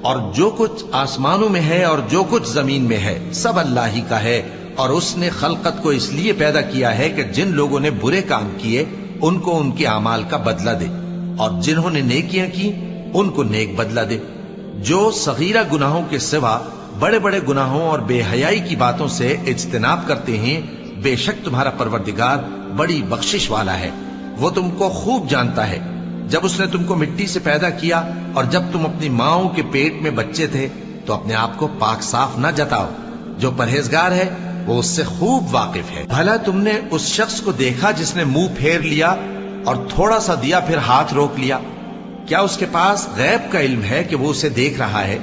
اور جو کچھ آسمانوں میں ہے اور جو کچھ زمین میں ہے سب اللہ ہی کا ہے، اور اس نے خلقت کو اس لیے پیدا کیا ہے کہ جن لوگوں نے برے کام کیے ان کو ان کے اعمال کا بدلہ دے، اور جنہوں نے نیکیاں کی ان کو نیک بدلہ دے۔ جو صغیرہ گناہوں کے سوا بڑے بڑے گناہوں اور بے حیائی کی باتوں سے اجتناب کرتے ہیں، بے شک تمہارا پروردگار بڑی بخشش والا ہے، وہ تم کو خوب جانتا ہے۔ جب اس نے تم کو مٹی سے پیدا کیا اور جب تم اپنی ماؤں کے پیٹ میں بچے تھے تو اپنے آپ کو پاک صاف نہ جتاؤ، جو پرہیزگار ہے وہ اس سے خوب واقف ہے۔ بھلا تم نے اس شخص کو دیکھا جس نے منہ پھیر لیا اور تھوڑا سا دیا پھر ہاتھ روک لیا؟ کیا اس کے پاس غیب کا علم ہے کہ وہ اسے دیکھ رہا ہے؟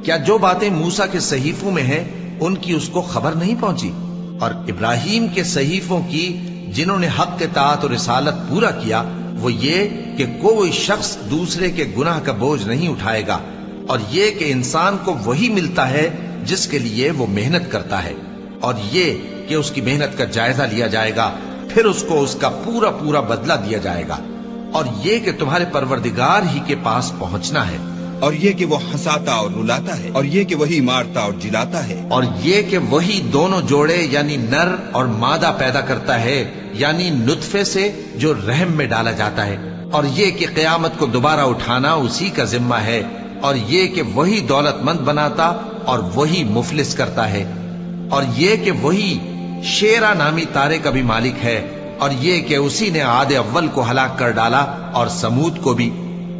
کیا جو باتیں موسیٰ کے صحیفوں میں ہیں ان کی اس کو خبر نہیں پہنچی؟ اور ابراہیم کے صحیفوں کی جنہوں نے حق اطاعت اور رسالت پورا کیا، وہ یہ کہ کوئی شخص دوسرے کے گناہ کا بوجھ نہیں اٹھائے گا، اور یہ کہ انسان کو وہی ملتا ہے جس کے لیے وہ محنت کرتا ہے، اور یہ کہ اس کی محنت کا جائزہ لیا جائے گا، پھر اس کو اس کا پورا پورا بدلہ دیا جائے گا، اور یہ کہ تمہارے پروردگار ہی کے پاس پہنچنا ہے، اور یہ کہ وہ ہنساتا اور رلاتا ہے، اور یہ کہ وہی مارتا اور جلاتا ہے، اور یہ کہ وہی دونوں جوڑے یعنی نر اور مادہ پیدا کرتا ہے، یعنی نطفے سے جو رحم میں ڈالا جاتا ہے، اور یہ کہ قیامت کو دوبارہ اٹھانا اسی کا ذمہ ہے، اور یہ کہ وہی دولت مند بناتا اور وہی مفلس کرتا ہے، اور یہ کہ وہی شیرا نامی تارے کا بھی مالک ہے، اور یہ کہ اسی نے عاد اول کو ہلاک کر ڈالا اور سمود کو بھی،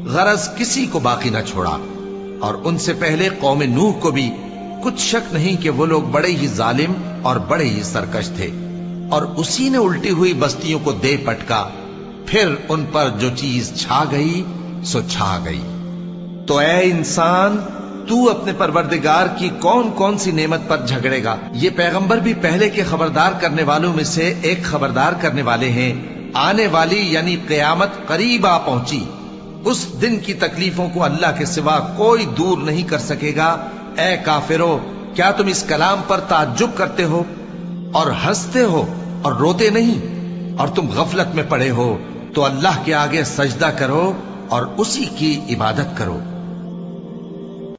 غرض کسی کو باقی نہ چھوڑا، اور ان سے پہلے قوم نوح کو بھی۔ کچھ شک نہیں کہ وہ لوگ بڑے ہی ظالم اور بڑے ہی سرکش تھے، اور اسی نے الٹی ہوئی بستیوں کو دے پٹکا، پھر ان پر جو چیز چھا گئی سو چھا گئی۔ تو اے انسان، تو اپنے پروردگار کی کون کون سی نعمت پر جھگڑے گا؟ یہ پیغمبر بھی پہلے کے خبردار کرنے والوں میں سے ایک خبردار کرنے والے ہیں۔ آنے والی یعنی قیامت قریب آ پہنچی، اس دن کی تکلیفوں کو اللہ کے سوا کوئی دور نہیں کر سکے گا۔ اے کافرو، کیا تم اس کلام پر تعجب کرتے ہو اور ہنستے ہو اور روتے نہیں؟ اور تم غفلت میں پڑے ہو تو اللہ کے آگے سجدہ کرو اور اسی کی عبادت کرو۔